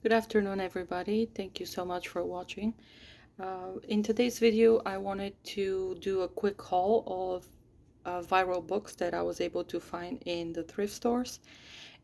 Good afternoon, everybody. Thank you so much for watching. In today's video, I wanted to do a quick haul of viral books that I was able to find in the thrift stores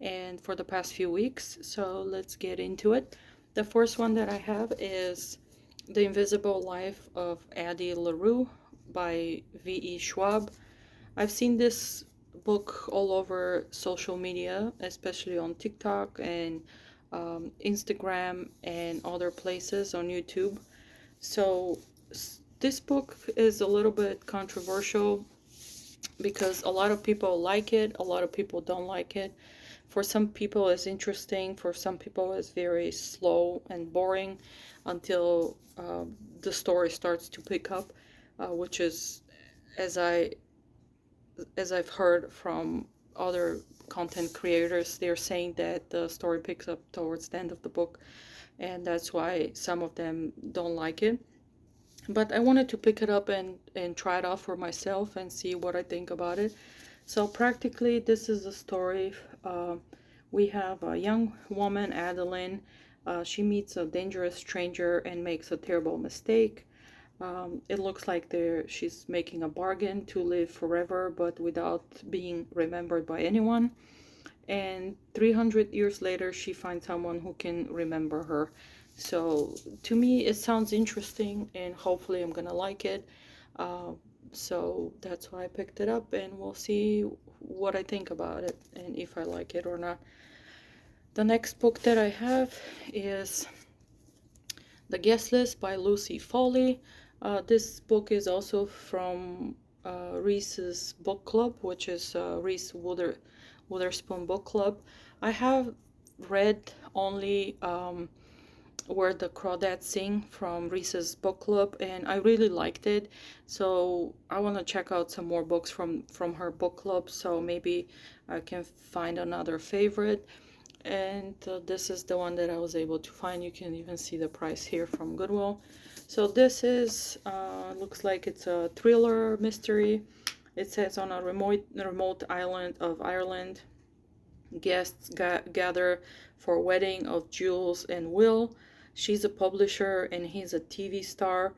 and for the past few weeks. So let's get into it. The first one that I have is The Invisible Life of Addie LaRue by V.E. Schwab. I've seen this book all over social media, especially on TikTok and Instagram and other places on YouTube. So this book is a little bit controversial because a lot of people like it, a lot of people don't like it. For some people it's interesting, for some people it's very slow and boring until the story starts to pick up, which is, as I've heard from other content creators, they're saying that the story picks up towards the end of the book, and that's why some of them don't like it. But I wanted to pick it up and try it out for myself and see what I think about it. So practically, this is a story. We have a young woman, Adeline. She meets a dangerous stranger and makes a terrible mistake. It looks like she's making a bargain to live forever, but without being remembered by anyone. And 300 years later, she finds someone who can remember her. So to me, it sounds interesting, and hopefully I'm gonna like it. Uh, so that's why I picked it up, and we'll see what I think about it and if I like it or not. The next book that I have is The Guest List by Lucy Foley. This book is also from Reese's Book Club, which is Reese Witherspoon Book Club. I have read only Where the Crawdads Sing from Reese's Book Club, and I really liked it. So I want to check out some more books from her book club, so maybe I can find another favorite. And this is the one that I was able to find. You can even see the price here from Goodwill. So this is looks like it's a thriller mystery. It says on a remote island of Ireland, guests gather for a wedding of Jules and Will. She's a publisher and he's a TV star.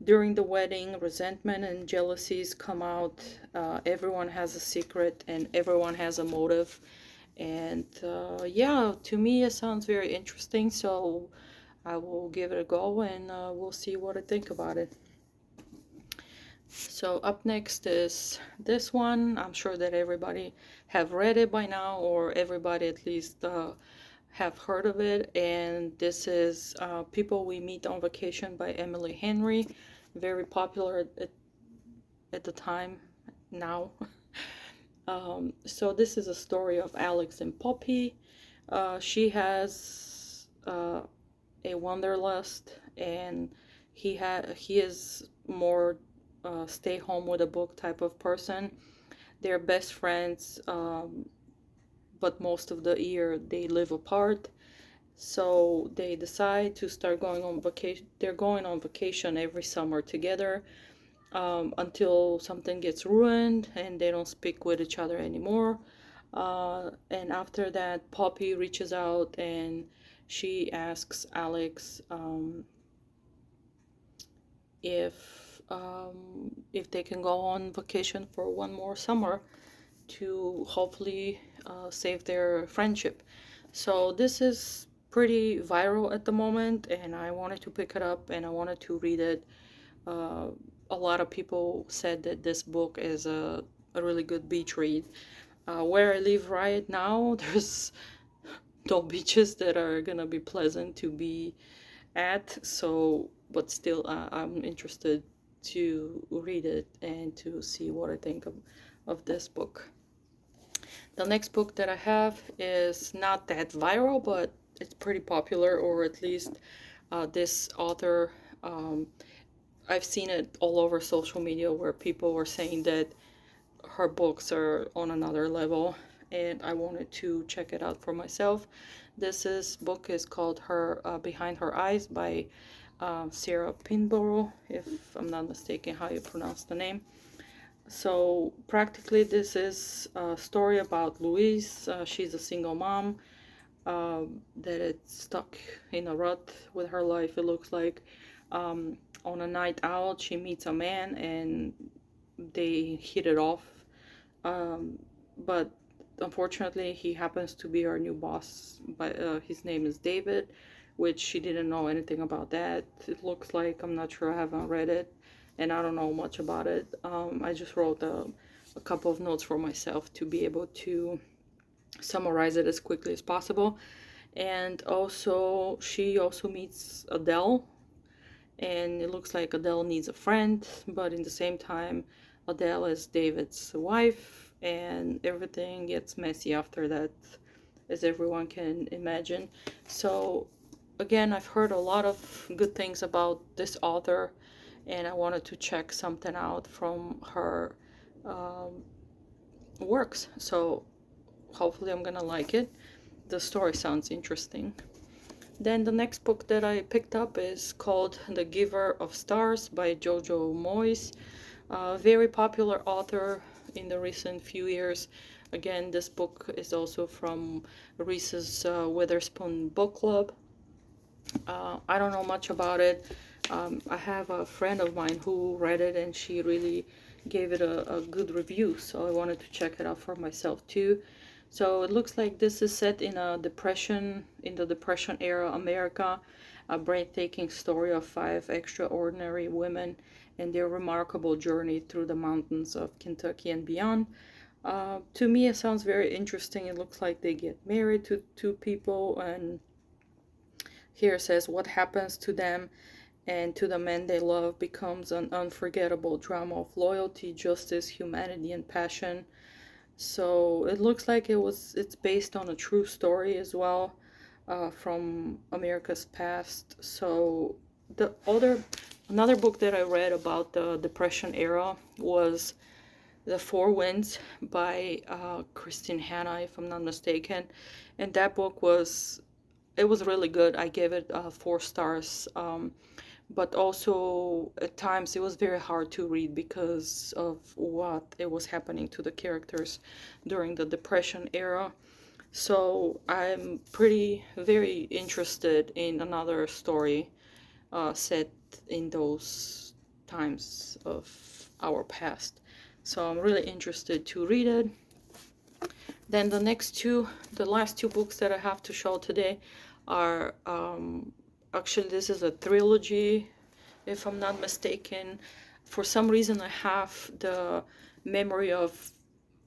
During the wedding, resentment and jealousies come out. Everyone has a secret and everyone has a motive. And yeah, to me it sounds very interesting, so I will give it a go, and we'll see what I think about it. So up next is this one. I'm sure that everybody have read it by now, or everybody at least have heard of it, and this is People We Meet on Vacation by Emily Henry. Very popular at the time now. So this is a story of Alex and Poppy. She has a wanderlust, and he is more stay home with a book type of person. They're best friends, but most of the year they live apart. So they decide to start going on vacation. They're going on vacation every summer together, until something gets ruined and they don't speak with each other anymore. And after that, Poppy reaches out and she asks Alex if they can go on vacation for one more summer to hopefully save their friendship. So this is pretty viral at the moment, and I wanted to pick it up and I wanted to read it. A lot of people said that this book is a really good beach read. Where I live right now, there's no beaches that are gonna be pleasant to be at, so but still I'm interested to read it and to see what I think of this book. The next book that I have is not that viral, but it's pretty popular, or at least this author, I've seen it all over social media where people were saying that her books are on another level, and I wanted to check it out for myself. This book is called Behind Her Eyes by Sarah Pinborough, if I'm not mistaken how you pronounce the name. So practically this is a story about Louise. She's a single mom. that it's stuck in a rut with her life. It looks like on a night out, she meets a man and they hit it off. But unfortunately, he happens to be our new boss. But his name is David, which she didn't know anything about that. It looks like, I'm not sure, I haven't read it, and I don't know much about it. I just wrote a couple of notes for myself to be able to summarize it as quickly as possible. And also, she also meets Adele, and it looks like Adele needs a friend, but in the same time, Adele is David's wife, and everything gets messy after that, as everyone can imagine. So, again, I've heard a lot of good things about this author, and I wanted to check something out from her um, works. So, hopefully, I'm gonna like it. The story sounds interesting. Then the next book that I picked up is called The Giver of Stars by Jojo Moyes, a very popular author in the recent few years. Again, this book is also from Reese's Witherspoon Book Club. I don't know much about it. I have a friend of mine who read it and she really gave it a good review, so I wanted to check it out for myself too. So it looks like this is set in a depression, in the Depression era America, a breathtaking story of 5 extraordinary women and their remarkable journey through the mountains of Kentucky and beyond. To me, it sounds very interesting. It looks like they get married to two people, and here it says what happens to them and to the men they love becomes an unforgettable drama of loyalty, justice, humanity, and passion. So it looks like it's based on a true story as well, from America's past. So the other another book that I read about the Depression era was The Four Winds by Christine Hanna, if I'm not mistaken, and that book was it was really good. I gave it 4 stars. But also at times it was very hard to read because of what it was happening to the characters during the Depression era. So I'm very interested in another story set in those times of our past. So I'm really interested to read it. Then the last two books that I have to show today are actually this is a trilogy, if I'm not mistaken. For some reason, I have the memory of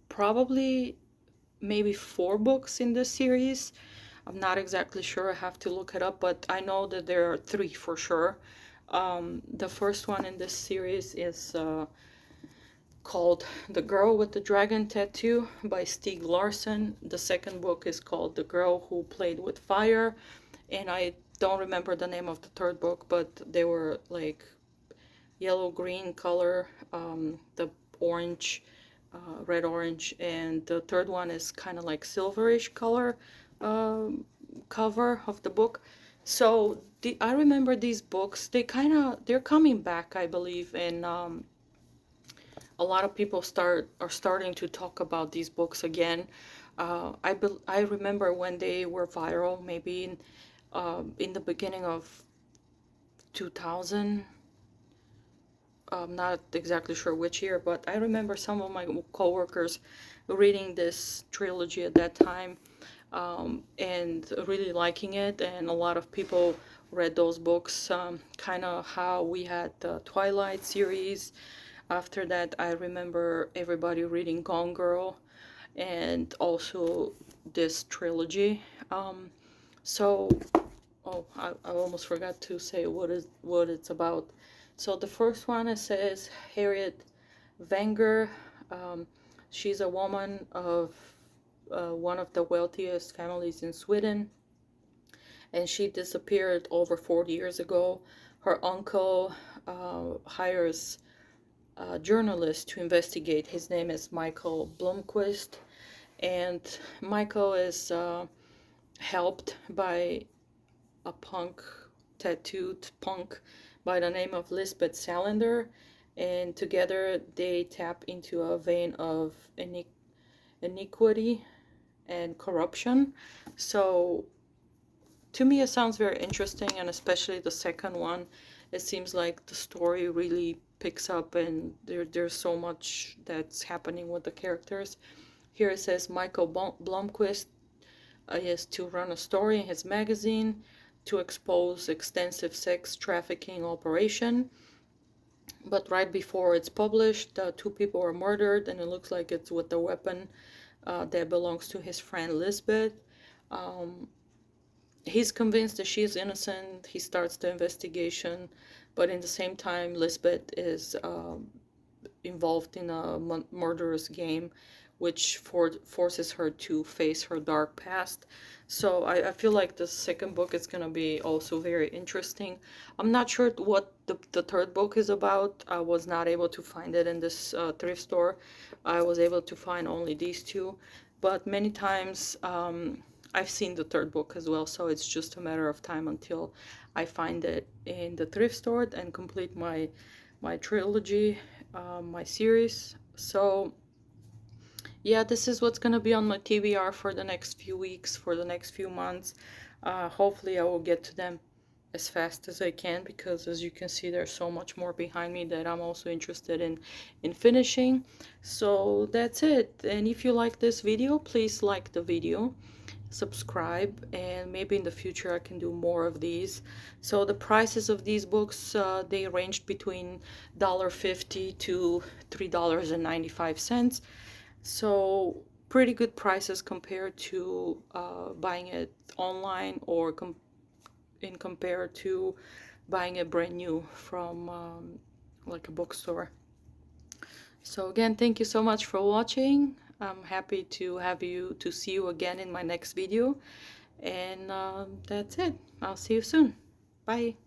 probably maybe 4 books in this series. I'm not exactly sure. I have to look it up, but I know that there are 3 for sure. The first one in this series is called The Girl with the Dragon Tattoo by Stieg Larsson. The second book is called The Girl Who Played with Fire, and I don't remember the name of the third book, but they were like yellow-green color, the orange, red orange, and the third one is kind of like silverish color cover of the book. So I remember these books. They're coming back, I believe, and a lot of people are starting to talk about these books again. I remember when they were viral, maybe in the beginning of 2000. I'm not exactly sure which year, but I remember some of my coworkers reading this trilogy at that time, and really liking it. And a lot of people read those books, kind of how we had the Twilight series. After that, I remember everybody reading Gone Girl and also this trilogy. So, oh, I almost forgot to say what it's about. So the first one, it says Harriet Wenger. Um, she's a woman of one of the wealthiest families in Sweden, and she disappeared over 40 years ago. Her uncle hires a journalist to investigate. His name is Michael Blomquist, and Michael is helped by a tattooed punk by the name of Lisbeth Salander, and together they tap into a vein of iniquity and corruption. So to me, it sounds very interesting, and especially the second one. It seems like the story really picks up, and there's so much that's happening with the characters. Here it says Michael Blomquist is to run a story in his magazine to expose extensive sex trafficking operation. But right before it's published, two people are murdered, and it looks like it's with a weapon that belongs to his friend Lisbeth. Um, he's convinced that she's innocent. He starts the investigation, but in the same time, Lisbeth is involved in a murderous game, which forces her to face her dark past. So I feel like the second book is going to be also very interesting. I'm not sure what the third book is about. I was not able to find it in this thrift store. I was able to find only these two, but many times I've seen the third book as well, so it's just a matter of time until I find it in the thrift store and complete my trilogy, my series. So yeah, this is what's gonna be on my TBR for the next few weeks, for the next few months. Hopefully I will get to them as fast as I can, because as you can see, there's so much more behind me that I'm also interested in finishing. So that's it. And if you like this video, please like the video, subscribe, and maybe in the future I can do more of these. So the prices of these books, they ranged between $1.50 to $3.95. So pretty good prices compared to buying it online, or compared to buying it brand new from like a bookstore. So again, thank you so much for watching. I'm happy to see you again in my next video. And that's it. I'll see you soon. Bye.